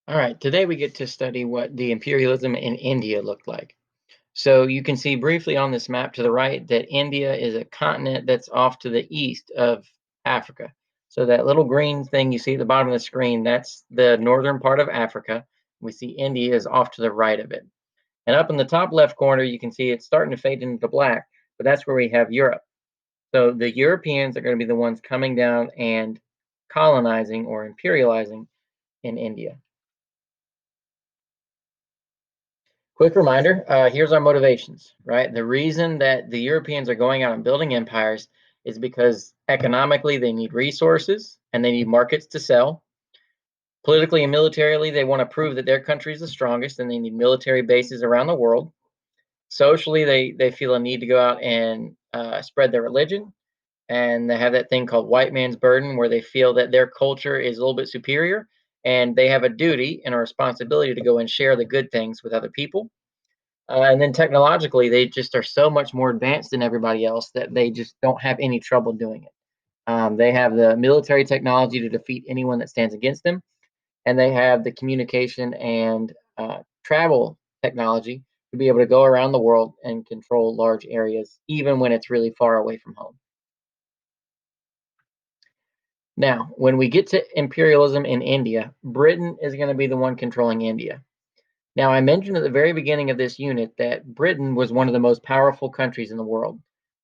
All right, today we get to study what the imperialism in India looked like. So you can see briefly on this map to the right that India is a continent that's off to the east of Africa. So that little green thing you see at the bottom of the screen, that's the northern part of Africa. We see India is off to the right of it. And up in the top left corner, you can see it's starting to fade into black, but that's where we have Europe. So the Europeans are going to be the ones coming down and colonizing or imperializing in India. Quick reminder, here's our motivations, right? The reason that the Europeans are going out and building empires is because economically they need resources and they need markets to sell. Politically and militarily, they want to prove that their country is the strongest and they need military bases around the world. Socially, they feel a need to go out and spread their religion. And they have that thing called white man's burden, where they feel that their culture is a little bit superior and they have a duty and a responsibility to go and share the good things with other people. And then technologically, they just are so much more advanced than everybody else that they just don't have any trouble doing it. They have the military technology to defeat anyone that stands against them, and they have the communication and travel technology to be able to go around the world and control large areas, even when it's really far away from home. Now, when we get to imperialism in India, Britain is going to be the one controlling India. Now, I mentioned at the very beginning of this unit that Britain was one of the most powerful countries in the world.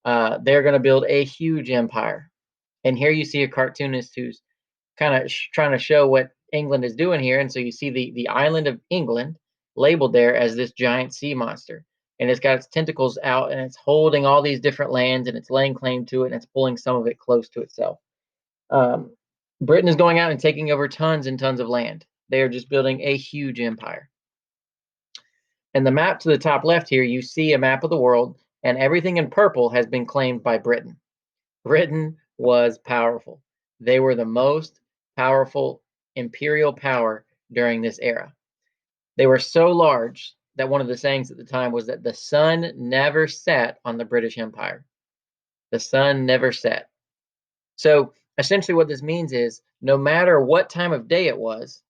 They're going to build a huge empire. And here you see a cartoonist who's kind of trying to show what England is doing here. And so you see the island of England labeled there as this giant sea monster. And it's got its tentacles out and it's holding all these different lands and it's laying claim to it and it's pulling some of it close to itself. Um, Britain is going out and taking over tons and tons of land. They are just building a huge empire. And the map to the top left here, you see a map of the world, and everything in purple has been claimed by Britain. Britain was powerful. They were the most powerful imperial power during this era. They were so large that one of the sayings at the time was that the sun never set on the British Empire. The sun never set. So essentially, what this means is no matter what time of day it was,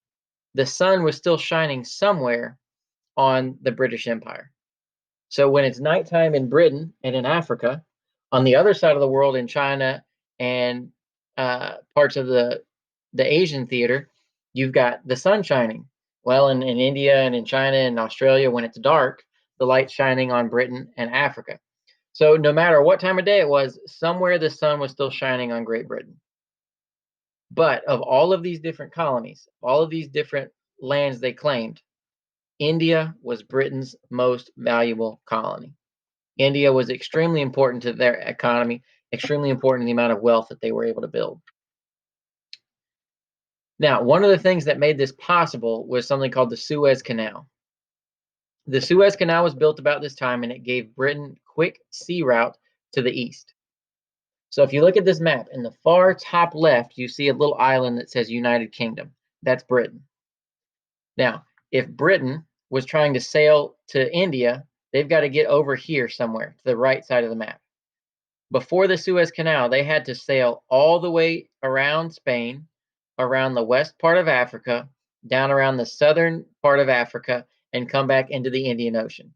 the sun was still shining somewhere on the British Empire. So when it's nighttime in Britain and in Africa, on the other side of the world in China and parts of the Asian theater, you've got the sun shining. Well, in India and in China and Australia, when it's dark, the light's shining on Britain and Africa. So no matter what time of day it was, somewhere the sun was still shining on Great Britain. But of all of these different colonies, all of these different lands they claimed, India was Britain's most valuable colony. India was extremely important to their economy, extremely important in the amount of wealth that they were able to build. Now, one of the things that made this possible was something called the Suez Canal. The Suez Canal was built about this time and it gave Britain quick sea route to the east. So if you look at this map, in the far top left, you see a little island that says United Kingdom. That's Britain. Now, if Britain was trying to sail to India, they've got to get over here somewhere to the right side of the map. Before the Suez Canal, they had to sail all the way around Spain, around the west part of Africa, down around the southern part of Africa, and come back into the Indian Ocean.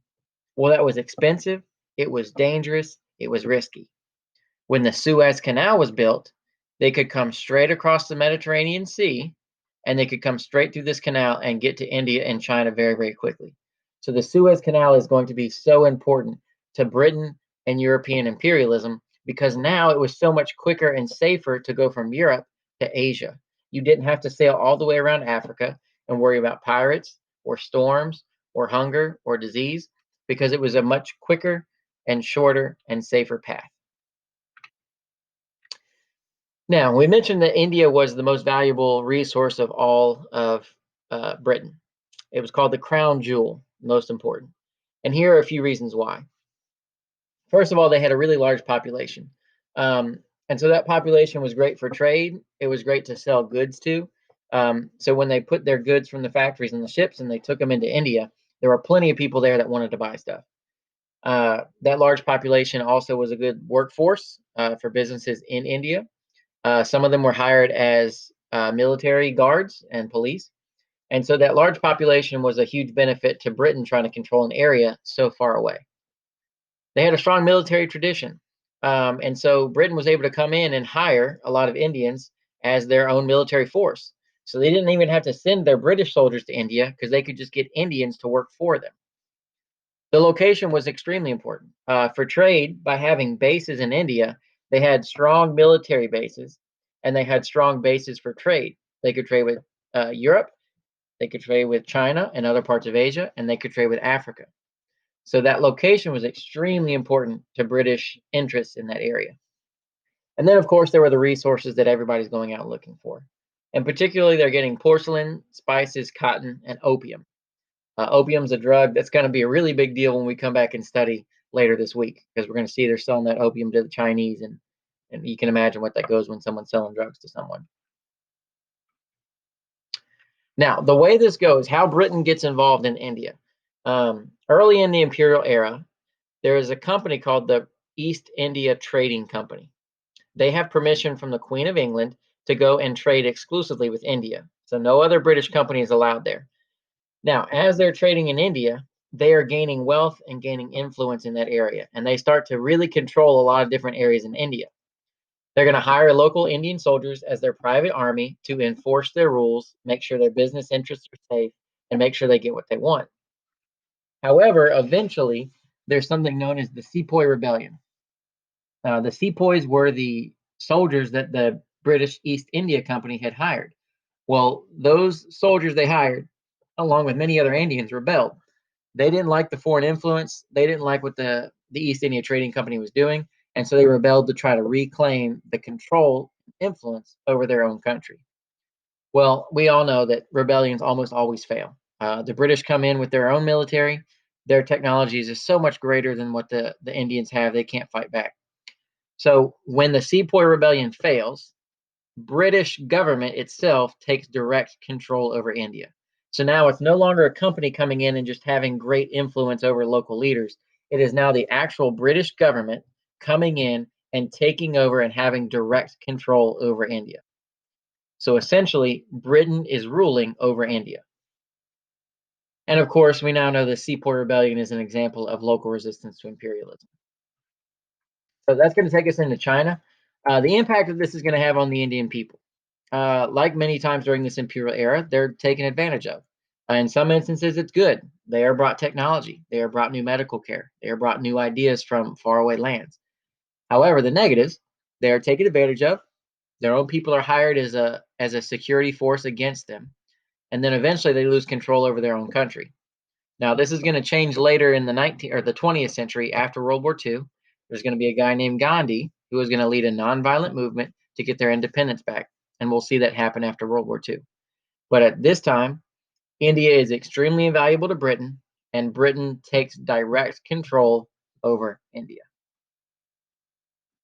Well, that was expensive, it was dangerous, it was risky. When the Suez Canal was built, they could come straight across the Mediterranean Sea and they could come straight through this canal and get to India and China very, very quickly. So the Suez Canal is going to be so important to Britain and European imperialism because now it was so much quicker and safer to go from Europe to Asia. You didn't have to sail all the way around Africa and worry about pirates or storms or hunger or disease because it was a much quicker and shorter and safer path. Now, we mentioned that India was the most valuable resource of all of Britain. It was called the crown jewel, most important. And here are a few reasons why. First of all, they had a really large population. And so that population was great for trade. It was great to sell goods to. So when they put their goods from the factories and the ships and they took them into India, there were plenty of people there that wanted to buy stuff. That large population also was a good workforce for businesses in India. Some of them were hired as military guards and police. And so that large population was a huge benefit to Britain trying to control an area so far away. They had a strong military tradition. And so Britain was able to come in and hire a lot of Indians as their own military force. So they didn't even have to send their British soldiers to India because they could just get Indians to work for them. The location was extremely important for trade. By having bases in India, they had strong military bases and they had strong bases for trade. They could trade with Europe, they could trade with China and other parts of Asia, and they could trade with Africa. So that location was extremely important to British interests in that area. And then, of course, there were the resources that everybody's going out looking for. And particularly, they're getting porcelain, spices, cotton, and opium. Opium's a drug that's going to be a really big deal when we come back and study later this week, because we're going to see they're selling that opium to the Chinese, and you can imagine what that goes when someone's selling drugs to someone. Now, the way this goes, how Britain gets involved in India. Early in the imperial era, there is a company called the East India Trading Company. They have permission from the Queen of England to go and trade exclusively with India. So no other British company is allowed there. Now, as they're trading in India, they are gaining wealth and gaining influence in that area. And they start to really control a lot of different areas in India. They're going to hire local Indian soldiers as their private army to enforce their rules, make sure their business interests are safe, and make sure they get what they want. However, eventually, there's something known as the Sepoy Rebellion. The Sepoys were the soldiers that the British East India Company had hired. Well, those soldiers they hired, along with many other Indians, rebelled. They didn't like the foreign influence. They didn't like what the East India Trading Company was doing. And so they rebelled to try to reclaim the control and influence over their own country. Well, we all know that rebellions almost always fail. The British come in with their own military. Their technology is just so much greater than what the Indians have. They can't fight back. So when the Sepoy Rebellion fails, British government itself takes direct control over India. So now it's no longer a company coming in and just having great influence over local leaders. It is now the actual British government coming in and taking over and having direct control over India. So essentially, Britain is ruling over India. And of course, we now know the Sepoy Rebellion is an example of local resistance to imperialism. So that's going to take us into China. The impact of this is going to have on the Indian people. Like many times during this imperial era, they're taken advantage of. In some instances, it's good. They are brought technology. They are brought new medical care. They are brought new ideas from faraway lands. However, the negatives, they are taken advantage of. Their own people are hired as a security force against them, and then eventually they lose control over their own country. Now, this is going to change later in the 19th or the 20th century after World War II. There's going to be a guy named Gandhi who is going to lead a nonviolent movement to get their independence back. And we'll see that happen after World War II. But at this time, India is extremely invaluable to Britain, and Britain takes direct control over India.